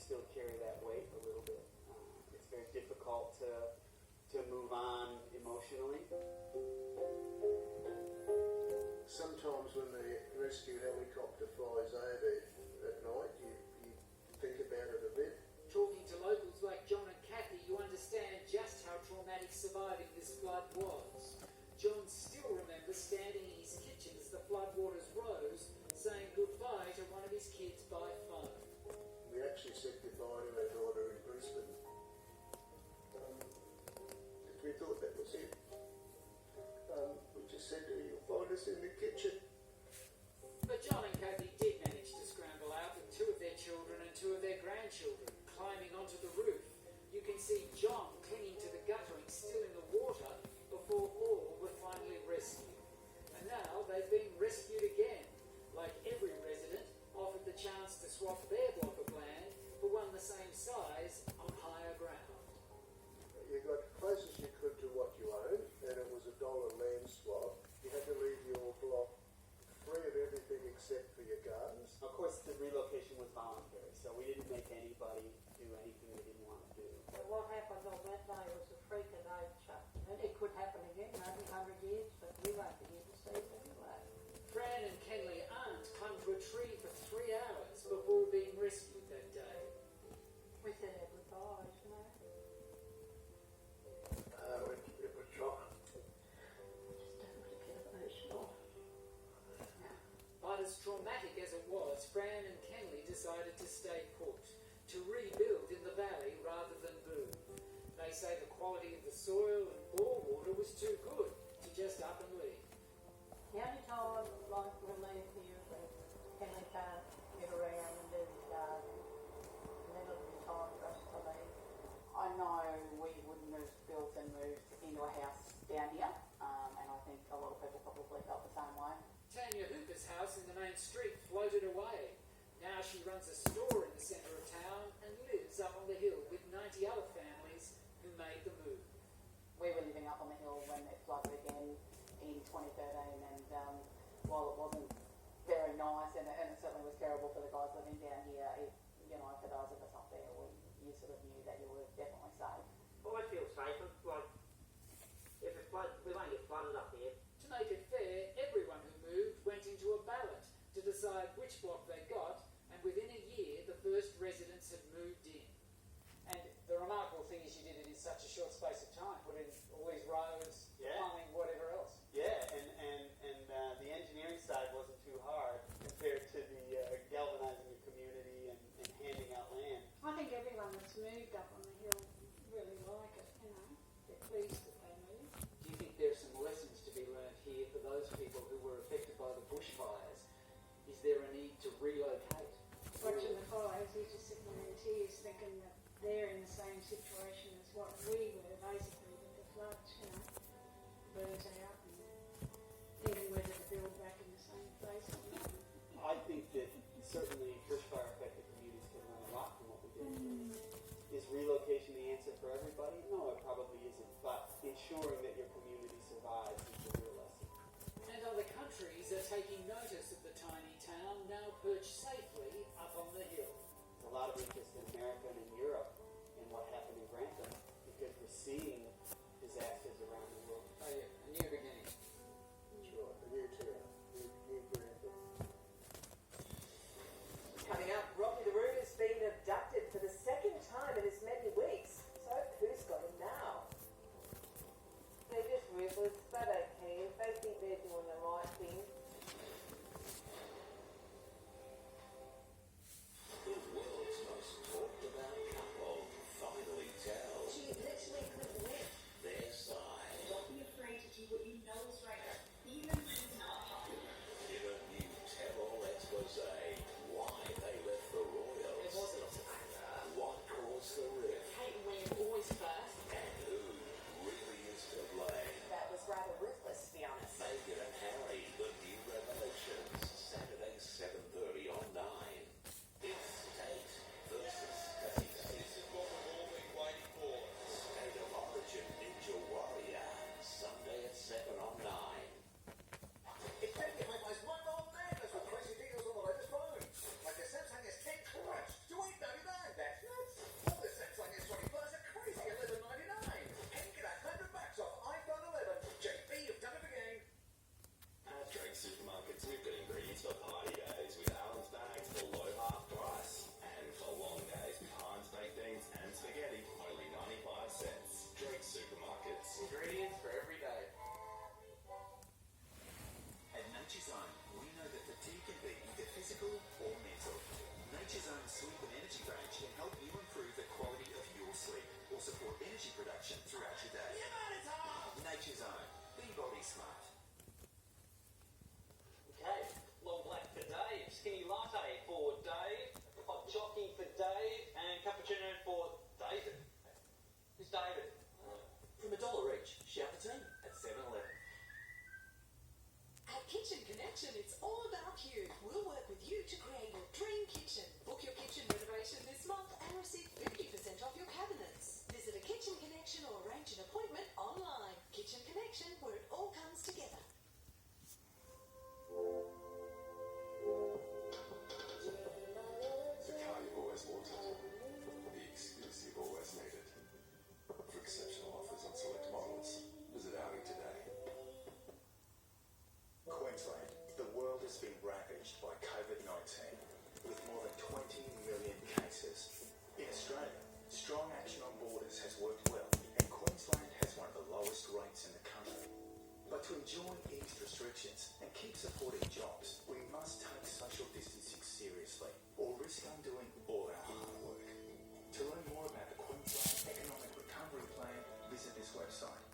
still carry that weight a little bit. It's very difficult to move on emotionally. Sometimes when the rescue helicopter flies over at night, you think about it a bit. Talking to locals like John and Kathy, you understand just how traumatic surviving this flood was. John still remembers standing in his kitchen as the floodwaters rose, saying goodbye to one of his kids by phone. We actually said goodbye to our daughter in Brisbane. We thought that was it. We just said to her, you'll find us in the kitchen. But John and Kathy did manage to scramble out with two of their children and two of their grandchildren climbing onto the roof. You can see John clinging to the guttering still in the water before all were finally rescued. And now they've been rescued again. Like every resident, offered the chance to swap their block of land for one the same size on higher ground. You got close as you could to what you owned, and it was $1 land swap. You had to leave your block free of everything except for your gardens. Of course, the relocation was voluntary, so we didn't make anybody do anything they didn't want to do. So what happened on that day was a freak of nature. And it could happen again, maybe 100 years, but we won't be here to see it anyway. Fran and Kenley Arndt clung to a tree for 3 hours before being rescued that day. We said our goodbyes, you know. It was trying. Just don't want to get emotional. But as traumatic as it was, Fran and Kenley decided to stay put, to rebuild in the valley rather than move. They say the quality of the soil and bore water was too good to just up and leave. The only time, like, we leave here is when Henry can't get around and do his garden. And then it'll be time for us to leave. I know we wouldn't have built and moved into a house down here, and I think a lot of people probably felt the same way. Tanya Hooper's house in the main street floated away. Now she runs a store in the centre of town and lives up on the hill with 90 other families who made the move. We were living up on the hill when it flooded again in 2013, and while it wasn't very nice, and it certainly was terrible for the guys living down here, for those of us up there, you sort of knew that you were definitely safe. Well, I feel safer. Like, if it floods, we won't get flooded up here. To make it fair, everyone who moved went into a ballot to decide which block they got, and within a year the first residents had moved in. And the remarkable thing is you did it in such a short space of time, put in all these roads, plumbing, whatever else. Yeah, and the engineering side wasn't too hard compared to the galvanizing the community and handing out land. I think everyone that's moved up on the hill really like it, you know. They're pleased that they moved. Do you think there's some lessons to be learned here for those people who were affected by the bushfires? Is there a need to relocate? Watching the fires, he's just sitting there in tears thinking that they're in the same situation as what we were, basically, with the floods, you know. Burnt out and thinking whether to build back in the same place or not. I think that certainly bushfire affected communities can learn a lot from what we did. Is relocation the answer for everybody? No, it probably isn't. But ensuring that your community survives is the real lesson. And other countries are taking notice of the tiny town now perched safely up on the hill. There's a lot of interest in America and in Europe in what happened in Grantham because we're seeing disasters around the world. Oh yeah, a new beginning. That's right, the new town, new Grantham. Coming up, Rocky the Root has been abducted for the second time in as many weeks. So who's got him now? They're just ruthless. They don't care. They think they're doing the right thing. The world's most talked about couple finally tells. She literally could win. energy production throughout your day. Nature's Own. Be body smart. Okay, long black for Dave, skinny latte for Dave, hot jockey for Dave, and cappuccino for David. Who's David? From $1 each, shout the team at 7-Eleven. At Kitchen Connection, it's all about you. We'll work with you to create your dream kitchen. Book your kitchen renovation this month and receive 50% off your cabinets. Visit a Kitchen Connection or arrange an appointment online. Kitchen Connection, where it all comes together. The car you've always wanted. The excuse you've always needed. For exceptional offers on select models, visit Audi today. Queensland, the world has been ravaged by COVID-19, with more than 20 million cases. In Australia, strong action on borders has worked well, and Queensland has one of the lowest rates in the country. But to enjoy eased restrictions and keep supporting jobs, we must take social distancing seriously, or risk undoing all our hard work. To learn more about the Queensland Economic Recovery Plan, visit this website.